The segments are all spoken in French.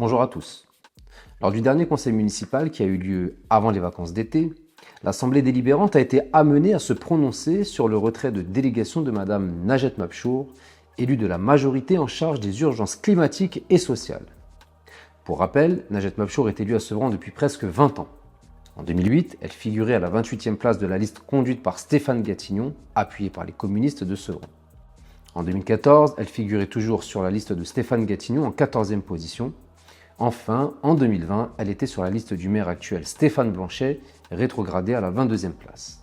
Bonjour à tous. Lors du dernier conseil municipal qui a eu lieu avant les vacances d'été, l'Assemblée délibérante a été amenée à se prononcer sur le retrait de délégation de Madame Najat Mapchour, élue de la majorité en charge des urgences climatiques et sociales. Pour rappel, Najat Mapchour est élue à Sevran depuis presque 20 ans. En 2008, elle figurait à la 28e place de la liste conduite par Stéphane Gatignon, appuyé par les communistes de Sevran. En 2014, elle figurait toujours sur la liste de Stéphane Gatignon en 14e position. Enfin, en 2020, elle était sur la liste du maire actuel Stéphane Blanchet, rétrogradé à la 22e place.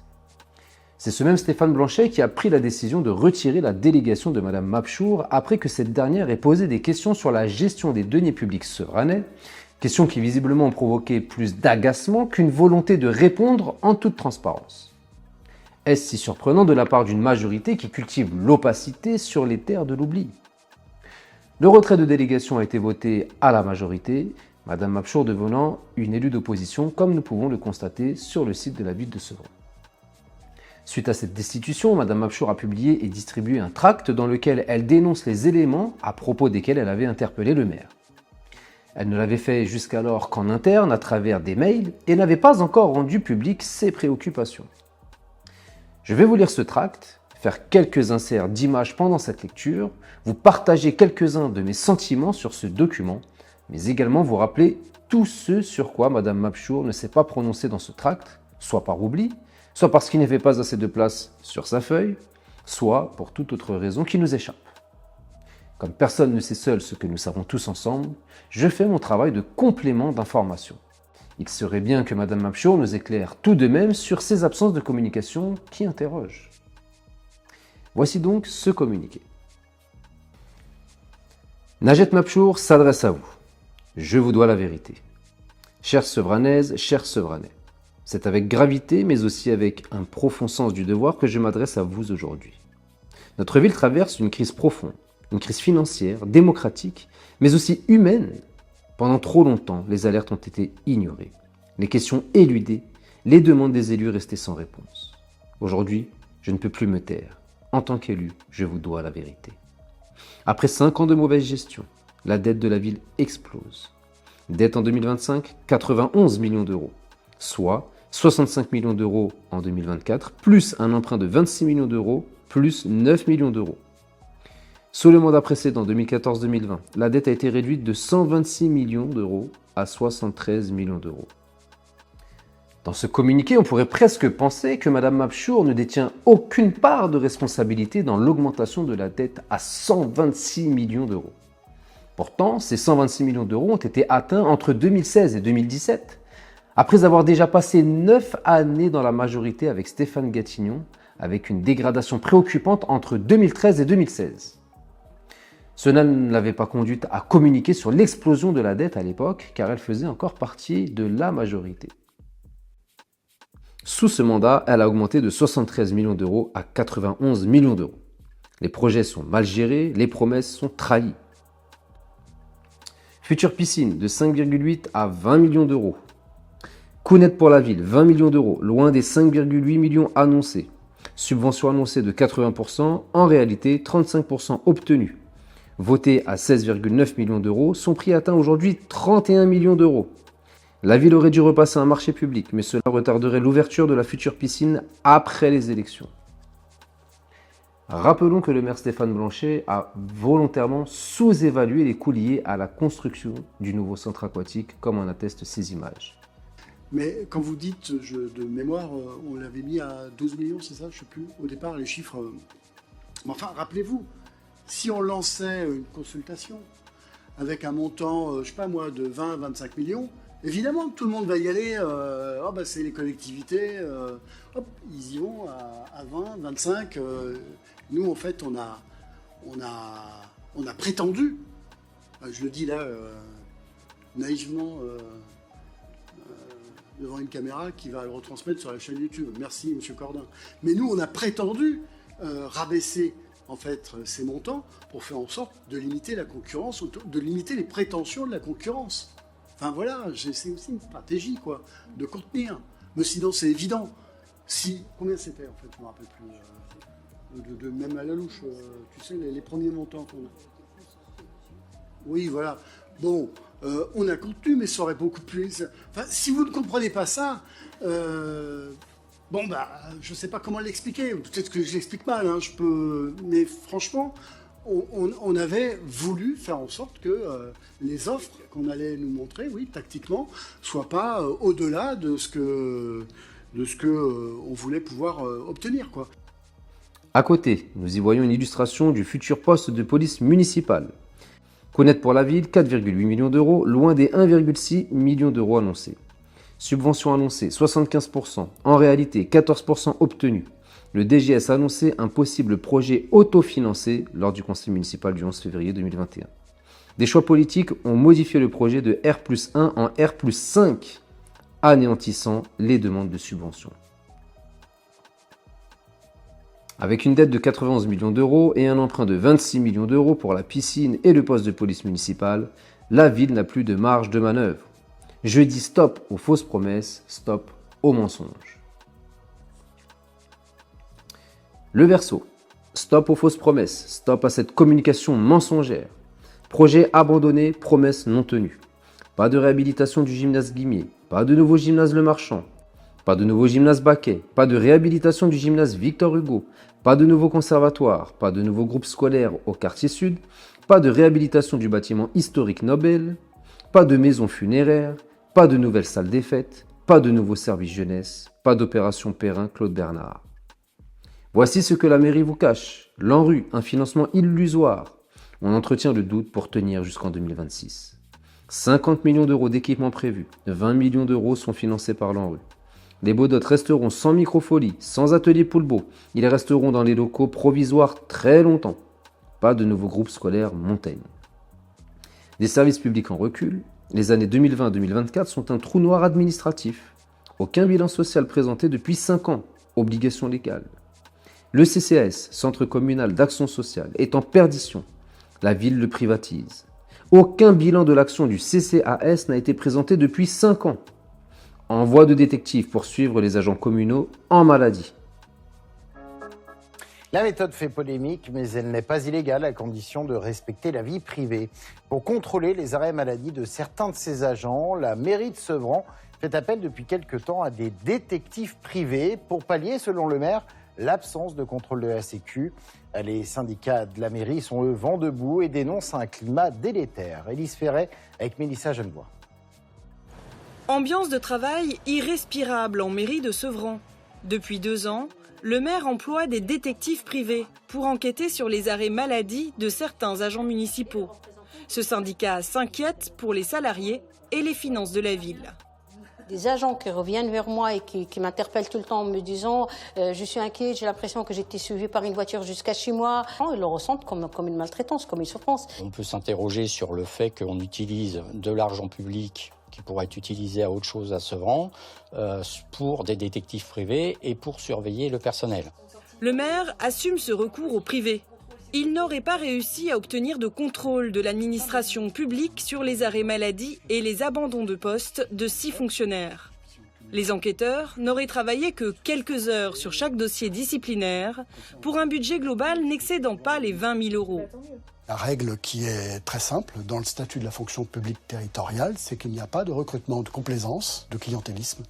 C'est ce même Stéphane Blanchet qui a pris la décision de retirer la délégation de Madame Mapchour après que cette dernière ait posé des questions sur la gestion des deniers publics sevranais, questions qui visiblement ont provoqué plus d'agacement qu'une volonté de répondre en toute transparence. Est-ce si surprenant de la part d'une majorité qui cultive l'opacité sur les terres de l'oubli ? Le retrait de délégation a été voté à la majorité, Madame Mapchour devenant une élue d'opposition, comme nous pouvons le constater sur le site de la ville de Sevran. Suite à cette destitution, Madame Mapchour a publié et distribué un tract dans lequel elle dénonce les éléments à propos desquels elle avait interpellé le maire. Elle ne l'avait fait jusqu'alors qu'en interne, à travers des mails, et n'avait pas encore rendu public ses préoccupations. Je vais vous lire ce tract, faire quelques inserts d'images pendant cette lecture, vous partager quelques-uns de mes sentiments sur ce document, mais également vous rappeler tout ce sur quoi Madame Mapchour ne s'est pas prononcée dans ce tract, soit par oubli, soit parce qu'il n'y avait pas assez de place sur sa feuille, soit pour toute autre raison qui nous échappe. Comme personne ne sait seul ce que nous savons tous ensemble, je fais mon travail de complément d'information. Il serait bien que Madame Mapchour nous éclaire tout de même sur ces absences de communication qui interrogent. Voici donc ce communiqué. Najat Mapchour s'adresse à vous. Je vous dois la vérité. Chères Sevranaises, chers Sevranais, c'est avec gravité mais aussi avec un profond sens du devoir que je m'adresse à vous aujourd'hui. Notre ville traverse une crise profonde, une crise financière, démocratique, mais aussi humaine. Pendant trop longtemps, les alertes ont été ignorées, les questions éludées, les demandes des élus restées sans réponse. Aujourd'hui, je ne peux plus me taire. En tant qu'élu, je vous dois la vérité. Après 5 ans de mauvaise gestion, la dette de la ville explose. Dette en 2025, 91 millions d'euros, soit 65 millions d'euros en 2024, plus un emprunt de 26 millions d'euros, plus 9 millions d'euros. Sous le mandat précédent, 2014-2020, la dette a été réduite de 126 millions d'euros à 73 millions d'euros. Dans ce communiqué, on pourrait presque penser que Madame Mapchour ne détient aucune part de responsabilité dans l'augmentation de la dette à 126 millions d'euros. Pourtant, ces 126 millions d'euros ont été atteints entre 2016 et 2017, après avoir déjà passé 9 années dans la majorité avec Stéphane Gatignon, avec une dégradation préoccupante entre 2013 et 2016. Cela ne l'avait pas conduite à communiquer sur l'explosion de la dette à l'époque, car elle faisait encore partie de la majorité. Sous ce mandat, elle a augmenté de 73 millions d'euros à 91 millions d'euros. Les projets sont mal gérés, les promesses sont trahies. Future piscine de 5,8 à 20 millions d'euros. Coût net pour la ville, 20 millions d'euros, loin des 5,8 millions annoncés. Subvention annoncée de 80%, en réalité 35% obtenus. Voté à 16,9 millions d'euros, son prix atteint aujourd'hui 31 millions d'euros. La ville aurait dû repasser un marché public, mais cela retarderait l'ouverture de la future piscine après les élections. Rappelons que le maire Stéphane Blanchet a volontairement sous-évalué les coûts liés à la construction du nouveau centre aquatique, comme en attestent ces images. Mais quand vous dites, de mémoire, on l'avait mis à 12 millions, c'est ça? Je ne sais plus. Au départ, les chiffres... Mais enfin, rappelez-vous, si on lançait une consultation avec un montant, je ne sais pas moi, de 20 à 25 millions, évidemment, tout le monde va y aller. C'est les collectivités. Ils y vont à 20, 25. Nous, en fait, on a prétendu, je le dis là naïvement, devant une caméra qui va le retransmettre sur la chaîne YouTube. Merci, Monsieur Cordin. Mais nous, on a prétendu rabaisser en fait ces montants pour faire en sorte de limiter la concurrence, de limiter les prétentions de la concurrence. Enfin voilà, c'est aussi une stratégie quoi, de contenir. Mais sinon c'est évident. Combien c'était en fait, je ne me rappelle plus. Même à la louche, tu sais, les premiers montants qu'on a. Oui, voilà. Bon, On a contenu, mais ça aurait beaucoup plus... Enfin, si vous ne comprenez pas ça, bon, bah, je ne sais pas comment l'expliquer. Peut-être que je l'explique mal, hein, mais franchement, on avait voulu faire en sorte que les offres qu'on allait nous montrer, oui, tactiquement, soient pas au-delà de ce que on voulait pouvoir obtenir, quoi. À côté, nous y voyons une illustration du futur poste de police municipale. Connaître pour la ville, 4,8 millions d'euros, loin des 1,6 millions d'euros annoncés. Subvention annoncée, 75%. En réalité, 14% obtenus. Le DGS a annoncé un possible projet autofinancé lors du conseil municipal du 11 février 2021. Des choix politiques ont modifié le projet de R+1 en R+5, anéantissant les demandes de subvention. Avec une dette de 91 millions d'euros et un emprunt de 26 millions d'euros pour la piscine et le poste de police municipale, la ville n'a plus de marge de manœuvre. Je dis stop aux fausses promesses, stop aux mensonges. Le verso. Stop aux fausses promesses, stop à cette communication mensongère. Projet abandonné, promesses non tenues. Pas de réhabilitation du gymnase Guimier, pas de nouveau gymnase Le Marchand, pas de nouveau gymnase Baquet, pas de réhabilitation du gymnase Victor Hugo, pas de nouveau conservatoire, pas de nouveau groupe scolaire au quartier sud, pas de réhabilitation du bâtiment historique Nobel, pas de maison funéraire, pas de nouvelle salle des fêtes, pas de nouveau service jeunesse, pas d'opération Perrin Claude Bernard. Voici ce que la mairie vous cache. L'ANRU, un financement illusoire. On entretient le doute pour tenir jusqu'en 2026. 50 millions d'euros d'équipements prévus, 20 millions d'euros sont financés par l'ANRU. Les Baudottes resteront sans microfolie, sans atelier Poulbeau. Ils resteront dans les locaux provisoires très longtemps. Pas de nouveau groupe scolaire Montaigne. Des services publics en recul, les années 2020-2024 sont un trou noir administratif. Aucun bilan social présenté depuis 5 ans. Obligation légale. Le CCAS, Centre communal d'action sociale, est en perdition. La ville le privatise. Aucun bilan de l'action du CCAS n'a été présenté depuis 5 ans. Envoi de détectives pour suivre les agents communaux en maladie. La méthode fait polémique, mais elle n'est pas illégale à condition de respecter la vie privée. Pour contrôler les arrêts maladie de certains de ses agents, la mairie de Sevran fait appel depuis quelque temps à des détectives privés pour pallier, selon le maire, l'absence de contrôle de la Sécu. Les syndicats de la mairie sont eux vent debout et dénoncent un climat délétère. Élise Ferret avec Mélissa Genevoix. Ambiance de travail irrespirable en mairie de Sevran. Depuis 2 ans, le maire emploie des détectives privés pour enquêter sur les arrêts maladie de certains agents municipaux. Ce syndicat s'inquiète pour les salariés et les finances de la ville. Des agents qui reviennent vers moi et qui m'interpellent tout le temps en me disant je suis inquiet, j'ai l'impression que j'ai été suivi par une voiture jusqu'à chez moi. Ils le ressentent comme une maltraitance, comme une souffrance. On peut s'interroger sur le fait qu'on utilise de l'argent public qui pourrait être utilisé à autre chose à Sevran pour des détectives privés et pour surveiller le personnel. Le maire assume ce recours au privé. Il n'aurait pas réussi à obtenir de contrôle de l'administration publique sur les arrêts maladie et les abandons de poste de 6 fonctionnaires. Les enquêteurs n'auraient travaillé que quelques heures sur chaque dossier disciplinaire pour un budget global n'excédant pas les 20 000 euros. La règle qui est très simple dans le statut de la fonction publique territoriale, c'est qu'il n'y a pas de recrutement de complaisance, de clientélisme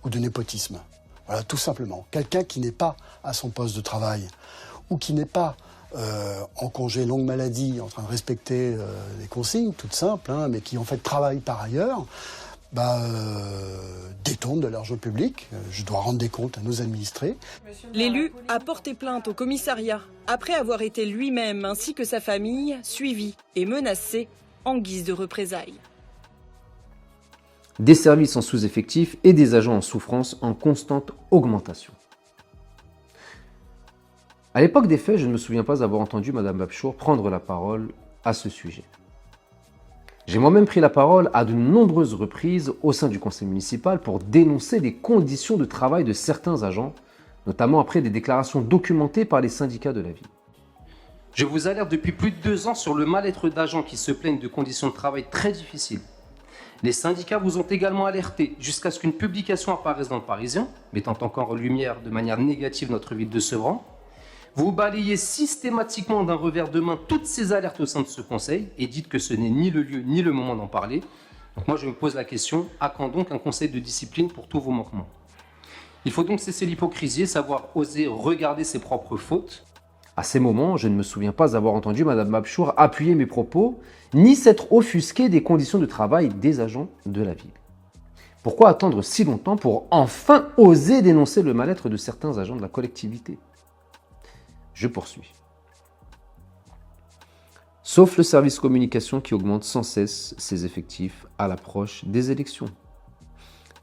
ou de népotisme. Voilà, tout simplement. Quelqu'un qui n'est pas à son poste de travail ou qui n'est pas en congé longue maladie, en train de respecter les consignes, toutes simples, hein, mais qui en fait travaille par ailleurs, détourne de l'argent public. Je dois rendre des comptes à nos administrés. L'élu a porté plainte au commissariat après avoir été lui-même ainsi que sa famille suivi et menacé en guise de représailles. Des services en sous-effectif et des agents en souffrance en constante augmentation. À l'époque des faits, je ne me souviens pas avoir entendu Mme Mapchour prendre la parole à ce sujet. J'ai moi-même pris la parole à de nombreuses reprises au sein du conseil municipal pour dénoncer les conditions de travail de certains agents, notamment après des déclarations documentées par les syndicats de la ville. Je vous alerte depuis plus de 2 ans sur le mal-être d'agents qui se plaignent de conditions de travail très difficiles. Les syndicats vous ont également alerté jusqu'à ce qu'une publication apparaisse dans le Parisien, mettant encore en lumière de manière négative notre ville de Sevran. Vous balayez systématiquement d'un revers de main toutes ces alertes au sein de ce conseil et dites que ce n'est ni le lieu ni le moment d'en parler. Donc moi je me pose la question, à quand donc un conseil de discipline pour tous vos manquements? Il faut donc cesser l'hypocrisie et savoir oser regarder ses propres fautes. À ces moments, je ne me souviens pas avoir entendu Mme Mabchour appuyer mes propos, ni s'être offusqué des conditions de travail des agents de la ville. Pourquoi attendre si longtemps pour enfin oser dénoncer le mal-être de certains agents de la collectivité? Je poursuis. Sauf le service communication qui augmente sans cesse ses effectifs à l'approche des élections.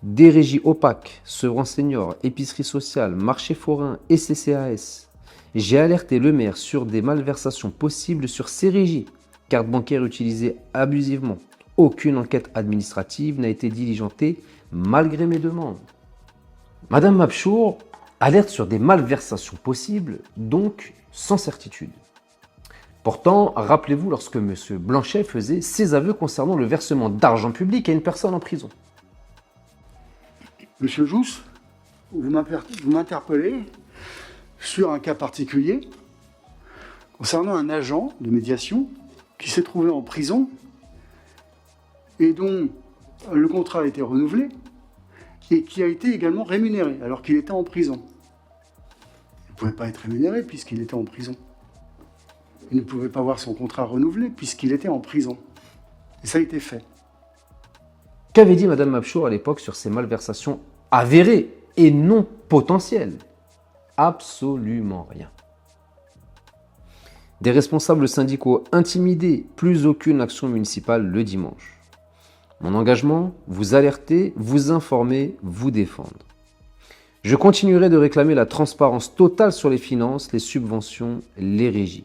Des régies opaques, Sevran Senior, Épicerie Sociale, Marché Forain et CCAS. J'ai alerté le maire sur des malversations possibles sur ces régies, cartes bancaires utilisées abusivement. Aucune enquête administrative n'a été diligentée malgré mes demandes. Madame Mabchour alerte sur des malversations possibles, donc sans certitude. Pourtant, rappelez-vous lorsque M. Blanchet faisait ses aveux concernant le versement d'argent public à une personne en prison. Monsieur Jousse, vous m'interpellez sur un cas particulier concernant un agent de médiation qui s'est trouvé en prison et dont le contrat a été renouvelé et qui a été également rémunéré alors qu'il était en prison. Il ne pouvait pas être rémunéré puisqu'il était en prison. Il ne pouvait pas voir son contrat renouvelé puisqu'il était en prison. Et ça a été fait. Qu'avait dit Mme Mabchour à l'époque sur ces malversations avérées et non potentielles? Absolument rien. Des responsables syndicaux intimidés, plus aucune action municipale le dimanche. Mon engagement, vous alerter, vous informer, vous défendre. Je continuerai de réclamer la transparence totale sur les finances, les subventions, les régies.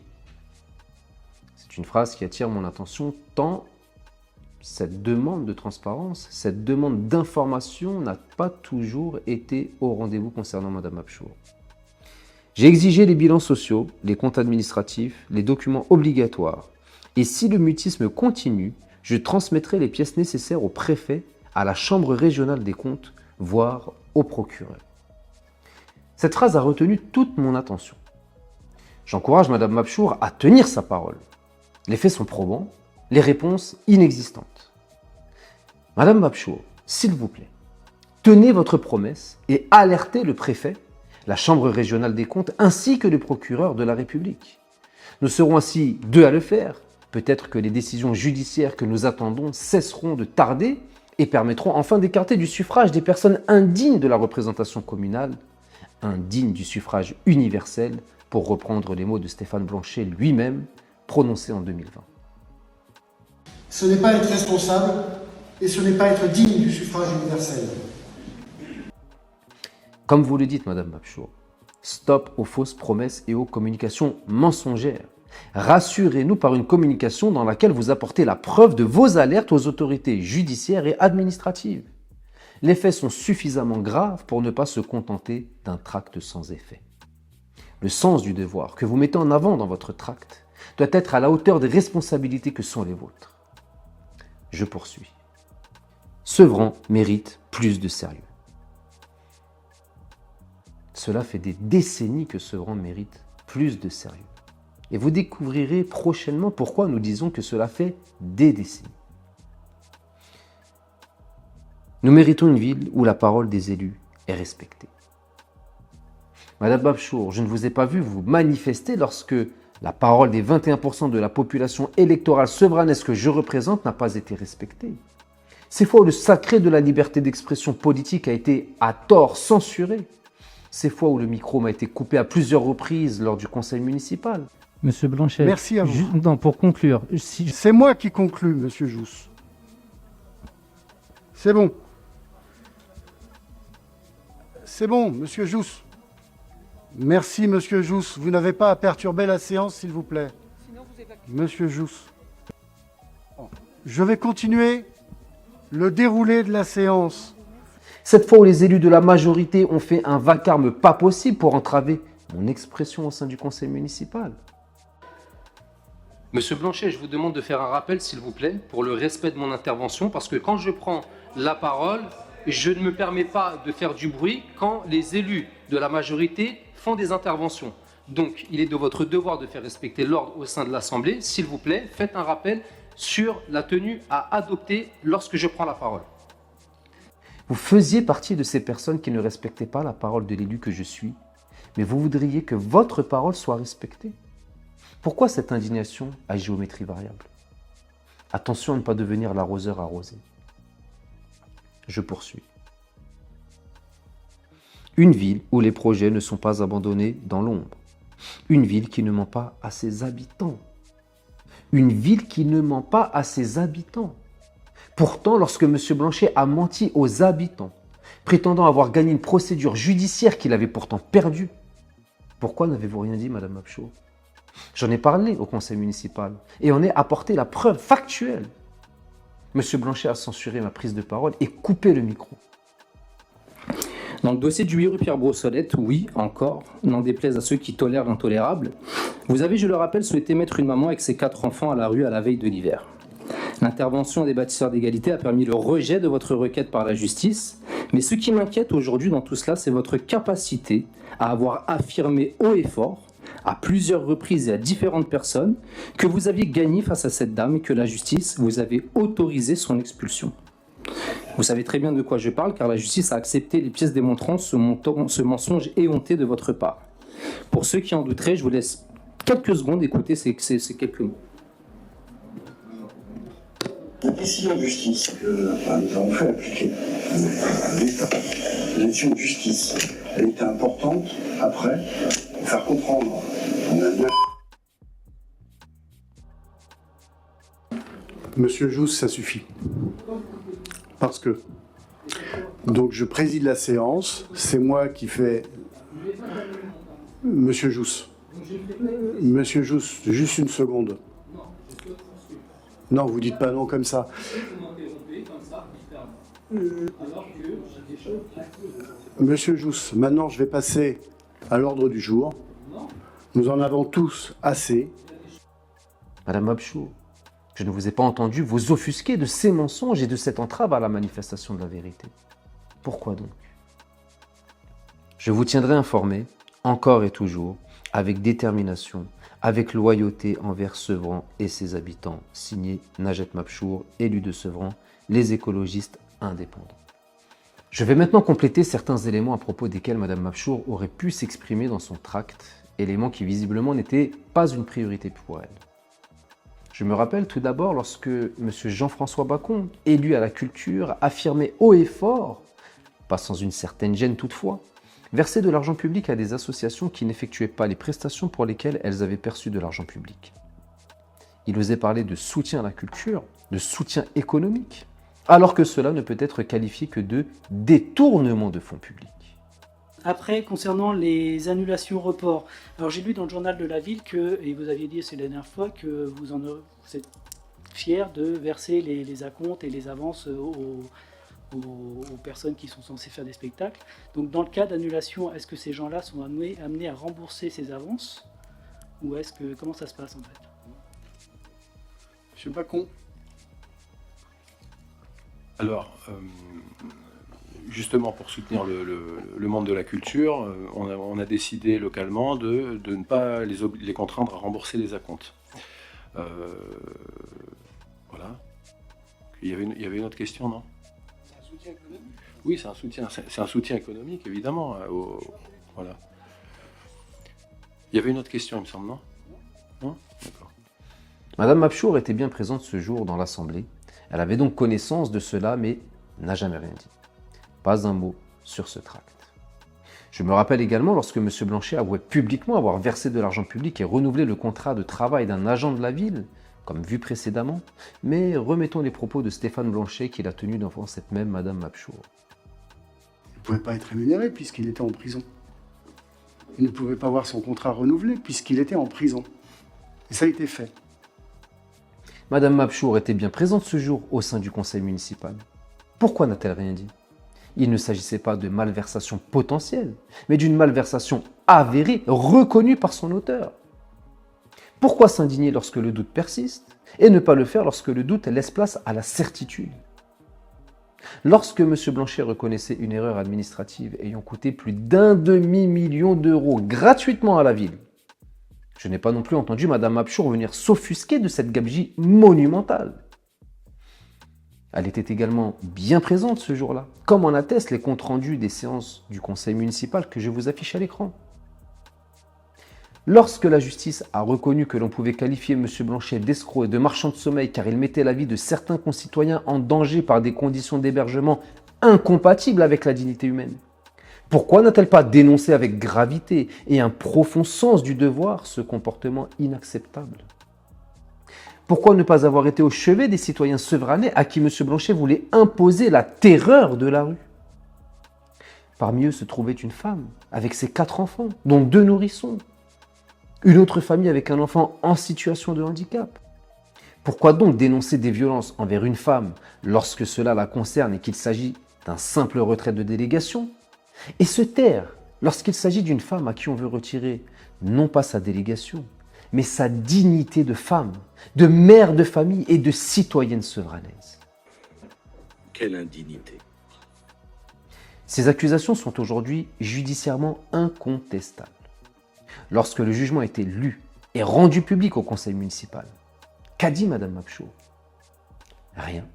C'est une phrase qui attire mon attention tant cette demande de transparence, cette demande d'information n'a pas toujours été au rendez-vous concernant Mme Mabchour. J'ai exigé les bilans sociaux, les comptes administratifs, les documents obligatoires. Et si le mutisme continue, je transmettrai les pièces nécessaires au préfet, à la chambre régionale des comptes, voire au procureur. Cette phrase a retenu toute mon attention. J'encourage Mme Mabchour à tenir sa parole. Les faits sont probants, les réponses inexistantes. Madame Mabchour, s'il vous plaît, tenez votre promesse et alertez le préfet, la Chambre régionale des comptes ainsi que le procureur de la République. Nous serons ainsi deux à le faire. Peut-être que les décisions judiciaires que nous attendons cesseront de tarder et permettront enfin d'écarter du suffrage des personnes indignes de la représentation communale, indignes du suffrage universel, pour reprendre les mots de Stéphane Blanchet lui-même, prononcés en 2020. Ce n'est pas être responsable et ce n'est pas être digne du suffrage universel. Comme vous le dites, Madame Mabchour, stop aux fausses promesses et aux communications mensongères. Rassurez-nous par une communication dans laquelle vous apportez la preuve de vos alertes aux autorités judiciaires et administratives. Les faits sont suffisamment graves pour ne pas se contenter d'un tract sans effet. Le sens du devoir que vous mettez en avant dans votre tract doit être à la hauteur des responsabilités que sont les vôtres. Je poursuis. Sevran mérite plus de sérieux. Cela fait des décennies que Sevran mérite plus de sérieux. Et vous découvrirez prochainement pourquoi nous disons que cela fait des décennies. Nous méritons une ville où la parole des élus est respectée. Madame Mabchour, je ne vous ai pas vu vous manifester lorsque la parole des 21% de la population électorale sevranaise que je représente n'a pas été respectée. Ces fois où le sacré de la liberté d'expression politique a été à tort censuré. Ces fois où le micro m'a été coupé à plusieurs reprises lors du conseil municipal. Monsieur Blanchet, Merci à vous. Non, pour conclure, C'est moi qui conclue, monsieur Jousse. C'est bon. C'est bon, monsieur Jousse. Merci, monsieur Jousse. Vous n'avez pas à perturber la séance, s'il vous plaît. Monsieur Jousse. Je vais continuer le déroulé de la séance. Cette fois où les élus de la majorité ont fait un vacarme pas possible pour entraver mon expression au sein du conseil municipal. Monsieur Blanchet, je vous demande de faire un rappel, s'il vous plaît, pour le respect de mon intervention, parce que quand je prends la parole, je ne me permets pas de faire du bruit quand les élus de la majorité font des interventions. Donc, il est de votre devoir de faire respecter l'ordre au sein de l'Assemblée. S'il vous plaît, faites un rappel sur la tenue à adopter lorsque je prends la parole. Vous faisiez partie de ces personnes qui ne respectaient pas la parole de l'élu que je suis, mais vous voudriez que votre parole soit respectée. Pourquoi cette indignation à géométrie variable? Attention à ne pas devenir l'arroseur arrosé. Je poursuis. Une ville où les projets ne sont pas abandonnés dans l'ombre. Une ville qui ne ment pas à ses habitants. Une ville qui ne ment pas à ses habitants. Pourtant, lorsque M. Blanchet a menti aux habitants, prétendant avoir gagné une procédure judiciaire qu'il avait pourtant perdue, pourquoi n'avez-vous rien dit, Madame Mapchour? J'en ai parlé au conseil municipal et on a apporté la preuve factuelle. M. Blanchet a censuré ma prise de parole et coupé le micro. Dans le dossier du 8 rue Pierre Brossolette, oui, encore, n'en déplaise à ceux qui tolèrent l'intolérable, vous avez, je le rappelle, souhaité mettre une maman avec ses 4 enfants à la rue à la veille de l'hiver. L'intervention des bâtisseurs d'égalité a permis le rejet de votre requête par la justice, mais ce qui m'inquiète aujourd'hui dans tout cela, c'est votre capacité à avoir affirmé haut et fort, à plusieurs reprises et à différentes personnes, que vous aviez gagné face à cette dame et que la justice vous avait autorisé son expulsion. Vous savez très bien de quoi je parle, car la justice a accepté les pièces démontrant ce mensonge éhonté de votre part. Pour ceux qui en douteraient, je vous laisse quelques secondes écouter ces quelques mots. La décision de justice que nous avons fait appliquer à l'État, la décision de justice, elle était importante après pour faire comprendre qu'on a bien. Monsieur Jousse, ça suffit. Parce que, donc je préside la séance, c'est moi qui fais... Monsieur Jousse, juste une seconde. Non, vous dites pas non comme ça. Monsieur Jousse, maintenant je vais passer à l'ordre du jour. Nous en avons tous assez. Madame Mapchour, je ne vous ai pas entendu vous offusquer de ces mensonges et de cette entrave à la manifestation de la vérité. Pourquoi donc? Je vous tiendrai informé, encore et toujours, avec détermination, avec loyauté envers Sevran et ses habitants. Signé Najet Mapchour, élu de Sevran, les écologistes indépendants. Je vais maintenant compléter certains éléments à propos desquels Madame Mapchour aurait pu s'exprimer dans son tract, éléments qui visiblement n'étaient pas une priorité pour elle. Je me rappelle tout d'abord lorsque M. Jean-François Bacon, élu à la culture, affirmait haut et fort, pas sans une certaine gêne toutefois, verser de l'argent public à des associations qui n'effectuaient pas les prestations pour lesquelles elles avaient perçu de l'argent public. Il osait parler de soutien à la culture, de soutien économique, alors que cela ne peut être qualifié que de détournement de fonds publics. Après, concernant les annulations reports, alors j'ai lu dans le journal de la ville que, et vous aviez dit c'est la dernière fois, que vous êtes fier de verser les acomptes et les avances aux personnes qui sont censées faire des spectacles. Donc dans le cas d'annulation, est-ce que ces gens-là sont amenés à rembourser ces avances? Ou comment ça se passe en fait? Monsieur Bacon. Alors, justement pour soutenir le monde de la culture, on a décidé localement de ne pas les contraindre à rembourser les acomptes. Voilà. Il y avait une autre question, non? C'est un soutien économique? Oui, c'est un soutien économique, évidemment. Voilà. Il y avait une autre question, il me semble, non? Non? D'accord. Madame Mapchour était bien présente ce jour dans l'Assemblée. Elle avait donc connaissance de cela, mais n'a jamais rien dit. Pas un mot sur ce tract. Je me rappelle également lorsque M. Blanchet avouait publiquement avoir versé de l'argent public et renouvelé le contrat de travail d'un agent de la ville, comme vu précédemment, mais remettons les propos de Stéphane Blanchet qu'il a tenus devant cette même Madame Mapchour. Il ne pouvait pas être rémunéré puisqu'il était en prison. Il ne pouvait pas avoir son contrat renouvelé puisqu'il était en prison. Et ça a été fait. Madame Mapchour était bien présente ce jour au sein du conseil municipal. Pourquoi n'a-t-elle rien dit? Il ne s'agissait pas de malversation potentielle, mais d'une malversation avérée, reconnue par son auteur. Pourquoi s'indigner lorsque le doute persiste et ne pas le faire lorsque le doute laisse place à la certitude? Lorsque M. Blanchet reconnaissait une erreur administrative ayant coûté plus d'1,5 million d'euros gratuitement à la ville, Je n'ai pas non plus entendu Madame Mapchour venir s'offusquer de cette gabegie monumentale. Elle était également bien présente ce jour-là, comme en attestent les comptes rendus des séances du conseil municipal que je vous affiche à l'écran. Lorsque la justice a reconnu que l'on pouvait qualifier M. Blanchet d'escroc et de marchand de sommeil car il mettait la vie de certains concitoyens en danger par des conditions d'hébergement incompatibles avec la dignité humaine, pourquoi n'a-t-elle pas dénoncé avec gravité et un profond sens du devoir ce comportement inacceptable? Pourquoi ne pas avoir été au chevet des citoyens sevranais à qui M. Blanchet voulait imposer la terreur de la rue? Parmi eux se trouvait une femme avec ses 4 enfants, dont 2 nourrissons. Une autre famille avec un enfant en situation de handicap. Pourquoi donc dénoncer des violences envers une femme lorsque cela la concerne et qu'il s'agit d'un simple retrait de délégation, et se taire lorsqu'il s'agit d'une femme à qui on veut retirer non pas sa délégation, mais sa dignité de femme, de mère de famille et de citoyenne sevranaise? Quelle indignité! Ces accusations sont aujourd'hui judiciairement incontestables. Lorsque le jugement a été lu et rendu public au conseil municipal, qu'a dit Madame Mapchour? Rien.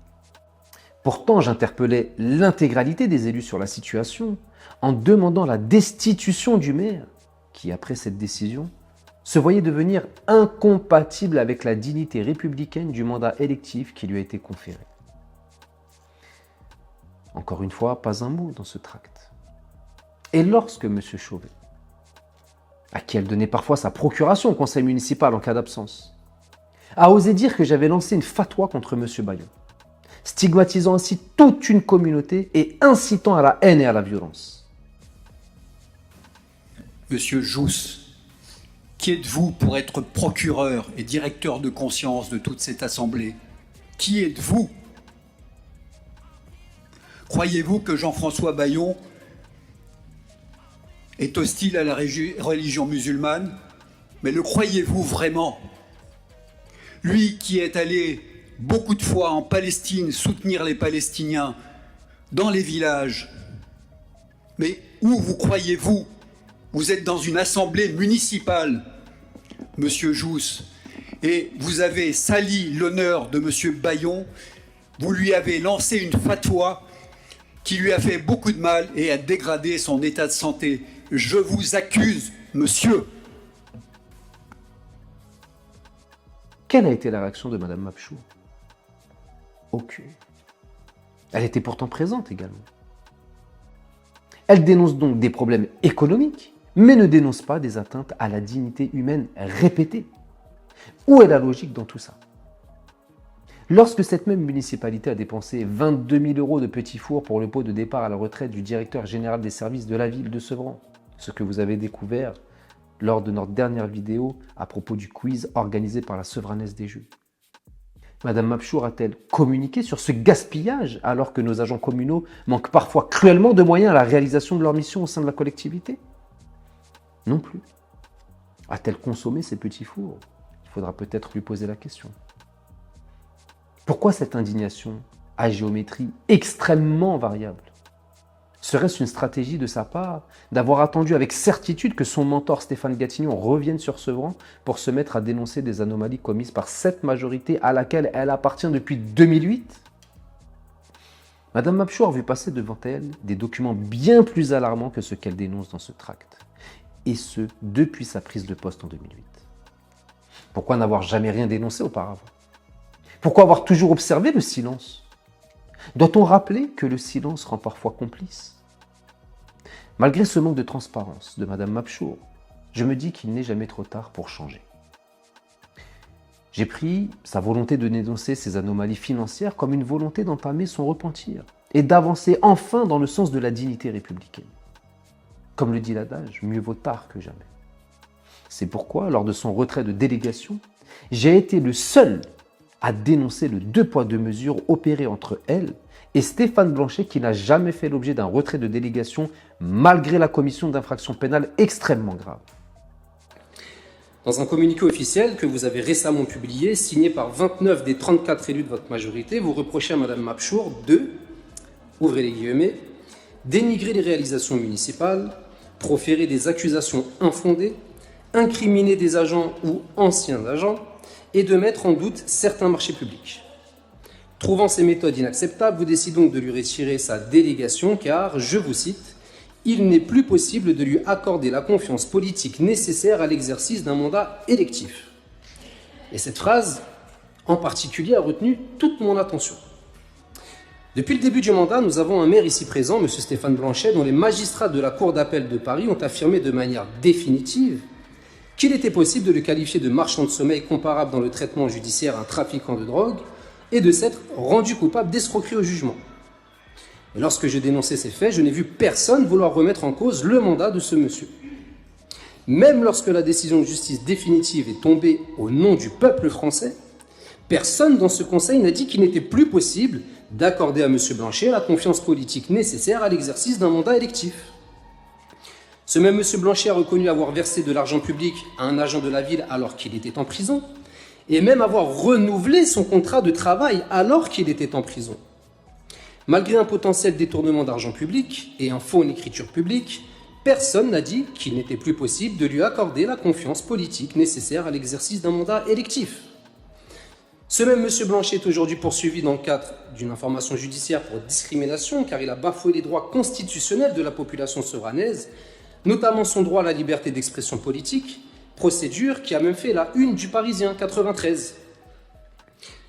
Pourtant, j'interpellais l'intégralité des élus sur la situation en demandant la destitution du maire qui, après cette décision, se voyait devenir incompatible avec la dignité républicaine du mandat électif qui lui a été conféré. Encore une fois, pas un mot dans ce tract. Et lorsque M. Chauvet, à qui elle donnait parfois sa procuration au conseil municipal en cas d'absence, a osé dire que j'avais lancé une fatwa contre M. Bayon, stigmatisant ainsi toute une communauté et incitant à la haine et à la violence. Monsieur Jousse, qui êtes-vous pour être procureur et directeur de conscience de toute cette assemblée? Qui êtes-vous? Croyez-vous que Jean-François Bayon est hostile à la religion musulmane? Mais le croyez-vous vraiment? Lui qui est allé beaucoup de fois en Palestine soutenir les Palestiniens dans les villages. Mais où vous croyez-vous? Vous êtes dans une assemblée municipale, Monsieur Jousse, et vous avez sali l'honneur de Monsieur Bayon. Vous lui avez lancé une fatwa qui lui a fait beaucoup de mal et a dégradé son état de santé. Je vous accuse, monsieur. Quelle a été la réaction de Madame Mapchour? Aucune. Elle était pourtant présente également. Elle dénonce donc des problèmes économiques, mais ne dénonce pas des atteintes à la dignité humaine répétées. Où est la logique dans tout ça? Lorsque cette même municipalité a dépensé 22 000 € de petits fours pour le pot de départ à la retraite du directeur général des services de la ville de Sevran, ce que vous avez découvert lors de notre dernière vidéo à propos du quiz organisé par la Sevranaise des Jeux, Madame Mapchour a-t-elle communiqué sur ce gaspillage alors que nos agents communaux manquent parfois cruellement de moyens à la réalisation de leur mission au sein de la collectivité? Non plus. A-t-elle consommé ces petits fours? Il faudra peut-être lui poser la question. Pourquoi cette indignation à géométrie extrêmement variable? Serait-ce une stratégie de sa part d'avoir attendu avec certitude que son mentor Stéphane Gatignon revienne sur Sevran pour se mettre à dénoncer des anomalies commises par cette majorité à laquelle elle appartient depuis 2008? Madame Mapchour a vu passer devant elle des documents bien plus alarmants que ceux qu'elle dénonce dans ce tract, et ce, depuis sa prise de poste en 2008. Pourquoi n'avoir jamais rien dénoncé auparavant? Pourquoi avoir toujours observé le silence? Doit-on rappeler que le silence rend parfois complice? Malgré ce manque de transparence de Madame Mapchour, je me dis qu'il n'est jamais trop tard pour changer. J'ai pris sa volonté de dénoncer ces anomalies financières comme une volonté d'entamer son repentir et d'avancer enfin dans le sens de la dignité républicaine. Comme le dit l'adage, mieux vaut tard que jamais. C'est pourquoi, lors de son retrait de délégation, j'ai été le seul à dénoncer le 2 poids 2 mesures opéré entre elle et Stéphane Blanchet qui n'a jamais fait l'objet d'un retrait de délégation malgré la commission d'infractions pénales extrêmement grave. Dans un communiqué officiel que vous avez récemment publié, signé par 29 des 34 élus de votre majorité, vous reprochez à Mme Mapchour de, ouvrez les guillemets, dénigrer les réalisations municipales, proférer des accusations infondées, incriminer des agents ou anciens agents et de mettre en doute certains marchés publics. Trouvant ces méthodes inacceptables, vous décidez donc de lui retirer sa délégation car, je vous cite, « Il n'est plus possible de lui accorder la confiance politique nécessaire à l'exercice d'un mandat électif. » Et cette phrase, en particulier, a retenu toute mon attention. Depuis le début du mandat, nous avons un maire ici présent, M. Stéphane Blanchet, dont les magistrats de la Cour d'appel de Paris ont affirmé de manière définitive qu'il était possible de le qualifier de marchand de sommeil comparable dans le traitement judiciaire à un trafiquant de drogue et de s'être rendu coupable d'escroquerie au jugement. Et lorsque j'ai dénoncé ces faits, je n'ai vu personne vouloir remettre en cause le mandat de ce monsieur. Même lorsque la décision de justice définitive est tombée au nom du peuple français, personne dans ce conseil n'a dit qu'il n'était plus possible d'accorder à M. Blanchet la confiance politique nécessaire à l'exercice d'un mandat électif. Ce même M. Blanchet a reconnu avoir versé de l'argent public à un agent de la ville alors qu'il était en prison, et même avoir renouvelé son contrat de travail alors qu'il était en prison. Malgré un potentiel détournement d'argent public et un faux en écriture publique, personne n'a dit qu'il n'était plus possible de lui accorder la confiance politique nécessaire à l'exercice d'un mandat électif. Ce même M. Blanchet est aujourd'hui poursuivi dans le cadre d'une information judiciaire pour discrimination car il a bafoué les droits constitutionnels de la population sevranaise, notamment son droit à la liberté d'expression politique, procédure qui a même fait la une du Parisien 93.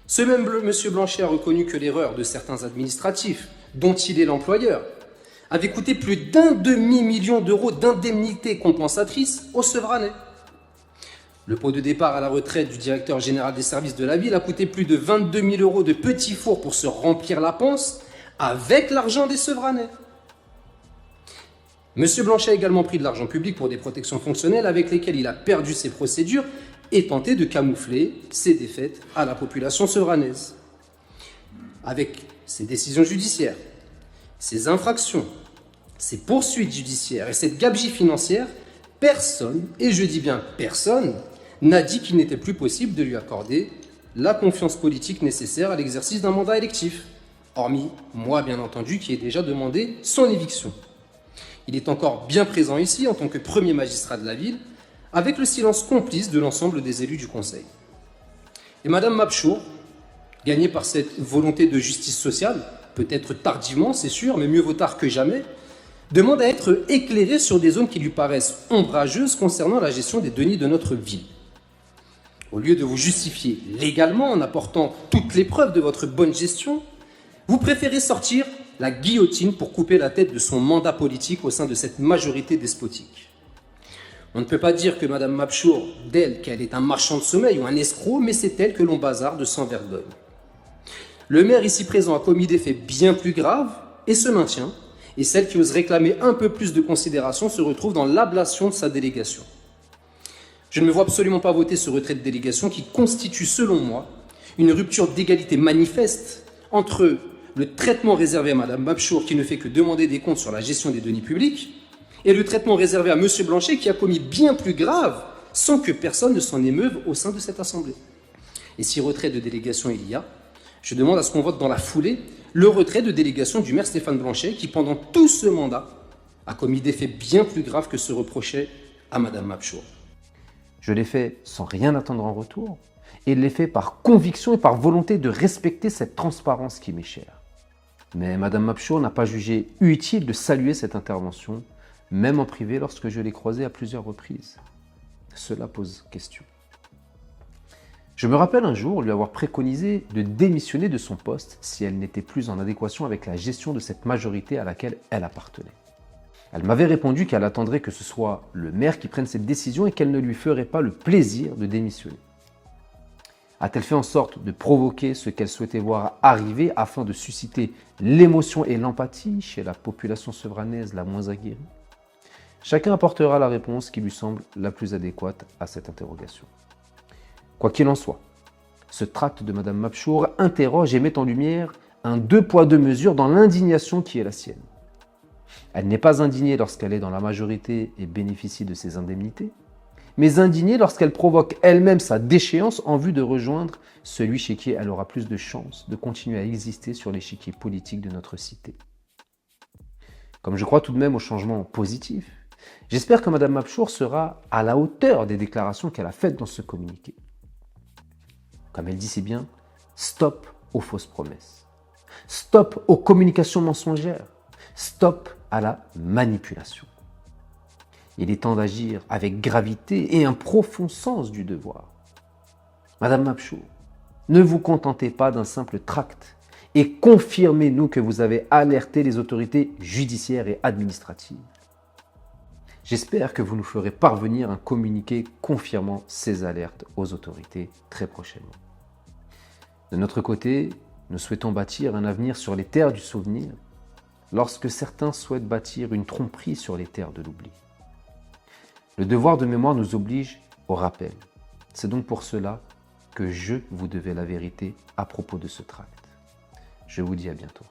Ce même M. Blanchet a reconnu que l'erreur de certains administratifs, dont il est l'employeur, avait coûté plus d'1 demi-million d'euros d'indemnités compensatrices aux Sevranais. Le pot de départ à la retraite du directeur général des services de la ville a coûté plus de 22 000 euros de petits fours pour se remplir la panse avec l'argent des Sevranais. M. Blanchet a également pris de l'argent public pour des protections fonctionnelles avec lesquelles il a perdu ses procédures et tenté de camoufler ses défaites à la population sevranaise. Avec ses décisions judiciaires, ses infractions, ses poursuites judiciaires et cette gabegie financière, personne, et je dis bien personne, n'a dit qu'il n'était plus possible de lui accorder la confiance politique nécessaire à l'exercice d'un mandat électif, hormis moi bien entendu qui ai déjà demandé son éviction. Il est encore bien présent ici en tant que premier magistrat de la ville, avec le silence complice de l'ensemble des élus du Conseil. Et Madame Mapchour, gagnée par cette volonté de justice sociale, peut-être tardivement, c'est sûr, mais mieux vaut tard que jamais, demande à être éclairée sur des zones qui lui paraissent ombrageuses concernant la gestion des deniers de notre ville. Au lieu de vous justifier légalement en apportant toutes les preuves de votre bonne gestion, vous préférez sortir la guillotine pour couper la tête de son mandat politique au sein de cette majorité despotique. On ne peut pas dire que Mme Mapchour, d'elle, qu'elle est un marchand de sommeil ou un escroc, mais c'est elle que l'on bazarde sans vergogne. Le maire ici présent a commis des faits bien plus graves et se maintient, et celle qui ose réclamer un peu plus de considération se retrouve dans l'ablation de sa délégation. Je ne me vois absolument pas voter ce retrait de délégation qui constitue, selon moi, une rupture d'égalité manifeste entre le traitement réservé à Mme Mapchour qui ne fait que demander des comptes sur la gestion des deniers publics et le traitement réservé à M. Blanchet qui a commis bien plus grave sans que personne ne s'en émeuve au sein de cette Assemblée. Et si retrait de délégation il y a, je demande à ce qu'on vote dans la foulée le retrait de délégation du maire Stéphane Blanchet qui, pendant tout ce mandat, a commis des faits bien plus graves que se reprochait à Mme Mapchour. Je l'ai fait sans rien attendre en retour et l'ai fait par conviction et par volonté de respecter cette transparence qui m'est chère. Mais Mme Mapchour n'a pas jugé utile de saluer cette intervention, même en privé lorsque je l'ai croisée à plusieurs reprises. Cela pose question. Je me rappelle un jour lui avoir préconisé de démissionner de son poste si elle n'était plus en adéquation avec la gestion de cette majorité à laquelle elle appartenait. Elle m'avait répondu qu'elle attendrait que ce soit le maire qui prenne cette décision et qu'elle ne lui ferait pas le plaisir de démissionner. A-t-elle fait en sorte de provoquer ce qu'elle souhaitait voir arriver afin de susciter l'émotion et l'empathie chez la population sevranaise la moins aguerrie? Chacun apportera la réponse qui lui semble la plus adéquate à cette interrogation. Quoi qu'il en soit, ce tract de Mme Mapchour interroge et met en lumière un deux poids deux mesures dans l'indignation qui est la sienne. Elle n'est pas indignée lorsqu'elle est dans la majorité et bénéficie de ses indemnités, mais indignée lorsqu'elle provoque elle-même sa déchéance en vue de rejoindre celui chez qui elle aura plus de chances de continuer à exister sur l'échiquier politique de notre cité. Comme je crois tout de même au changement positif, J'espère que Mme Mapchour sera à la hauteur des déclarations qu'elle a faites dans ce communiqué. Comme elle dit si bien, stop aux fausses promesses. Stop aux communications mensongères. Stop à la manipulation. Il est temps d'agir avec gravité et un profond sens du devoir. Madame Mapchour, ne vous contentez pas d'un simple tract et confirmez-nous que vous avez alerté les autorités judiciaires et administratives. J'espère que vous nous ferez parvenir un communiqué confirmant ces alertes aux autorités très prochainement. De notre côté, nous souhaitons bâtir un avenir sur les terres du souvenir, lorsque certains souhaitent bâtir une tromperie sur les terres de l'oubli. Le devoir de mémoire nous oblige au rappel. C'est donc pour cela que je vous devais la vérité à propos de ce tract. Je vous dis à bientôt.